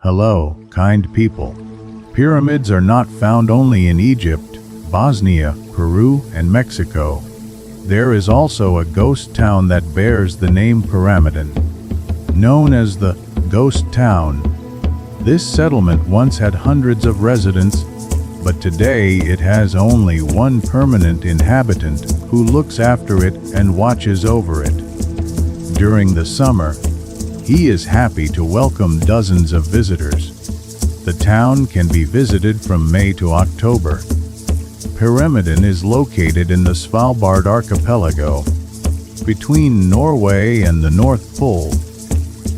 Hello, kind people. Pyramids are not found only in Egypt, Bosnia, Peru, and Mexico. There is also a ghost town that bears the name Pyramiden. Known as the Ghost Town, this settlement once had hundreds of residents, but today it has only one permanent inhabitant who looks after it and watches over it. During the summer, he is happy to welcome dozens of visitors. The town can be visited from May to October. Pyramiden is located in the Svalbard archipelago, between Norway and the North Pole.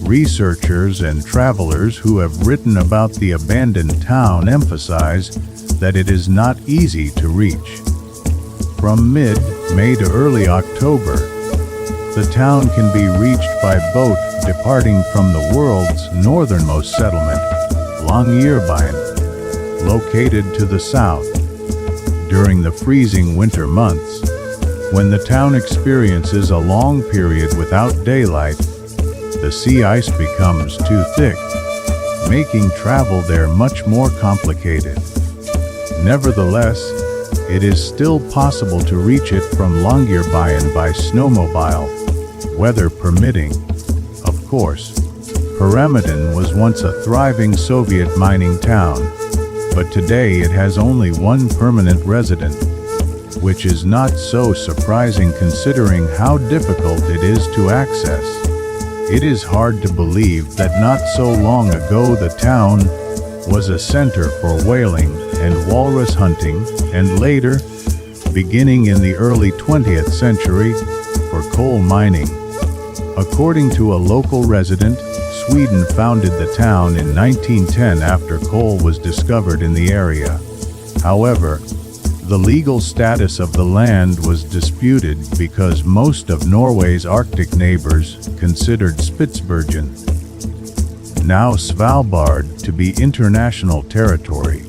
Researchers and travelers who have written about the abandoned town emphasize that it is not easy to reach. From mid-May to early October, the town can be reached by boat departing from the world's northernmost settlement, Longyearbyen, located to the south. During the freezing winter months, when the town experiences a long period without daylight, the sea ice becomes too thick, making travel there much more complicated. Nevertheless, it is still possible to reach it from Longyearbyen by snowmobile, weather permitting. Of course, Pyramiden was once a thriving Soviet mining town, but today it has only one permanent resident, which is not so surprising considering how difficult it is to access. It is hard to believe that not so long ago the town was a center for whaling and walrus hunting, and later, beginning in the early 20th century, for coal mining. According to a local resident, Sweden founded the town in 1910 after coal was discovered in the area. However, the legal status of the land was disputed because most of Norway's Arctic neighbors considered Spitsbergen, now Svalbard, to be international territory.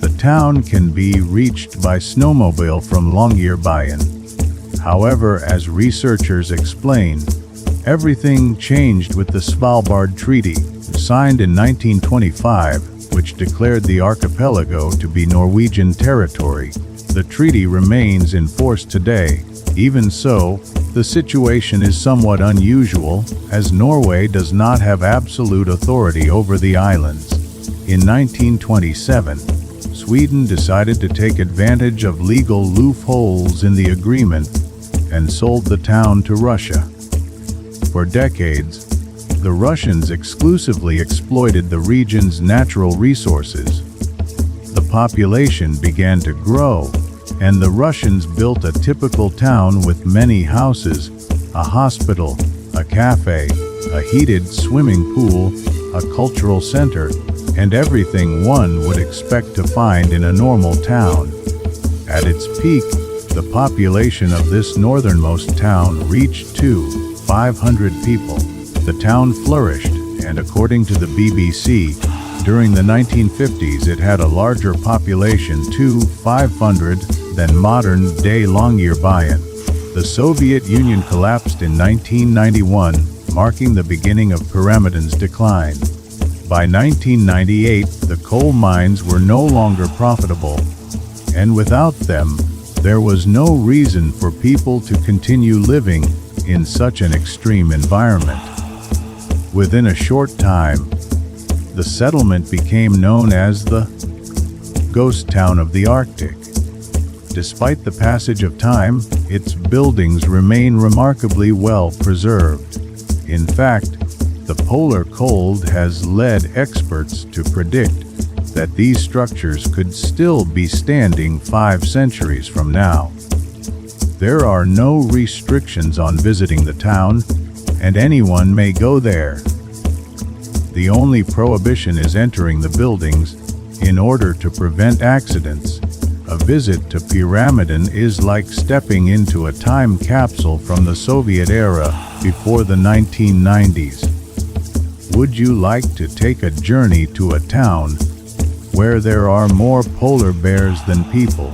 The town can be reached by snowmobile from Longyearbyen. However, as researchers explain, everything changed with the Svalbard Treaty, signed in 1925, which declared the archipelago to be Norwegian territory. The treaty remains in force today. Even so, the situation is somewhat unusual, as Norway does not have absolute authority over the islands. In 1927, Sweden decided to take advantage of legal loopholes in the agreement and sold the town to Russia. For decades, the Russians exclusively exploited the region's natural resources. The population began to grow, and the Russians built a typical town with many houses, a hospital, a cafe, a heated swimming pool, a cultural center, and everything one would expect to find in a normal town. At its peak, the population of this northernmost town reached 500 people. The town flourished, and according to the BBC, during the 1950s it had a larger population, 500, than modern-day Longyearbyen. The Soviet Union collapsed in 1991, marking the beginning of Pyramiden's decline. By 1998, the coal mines were no longer profitable, and without them, there was no reason for people to continue living in such an extreme environment. Within a short time, the settlement became known as the Ghost Town of the Arctic. Despite the passage of time, its buildings remain remarkably well preserved. In fact, the polar cold has led experts to predict that these structures could still be standing 5 centuries from now. There are no restrictions on visiting the town, and anyone may go there. The only prohibition is entering the buildings in order to prevent accidents. A visit to Pyramiden is like stepping into a time capsule from the Soviet era before the 1990s. Would you like to take a journey to a town where there are more polar bears than people?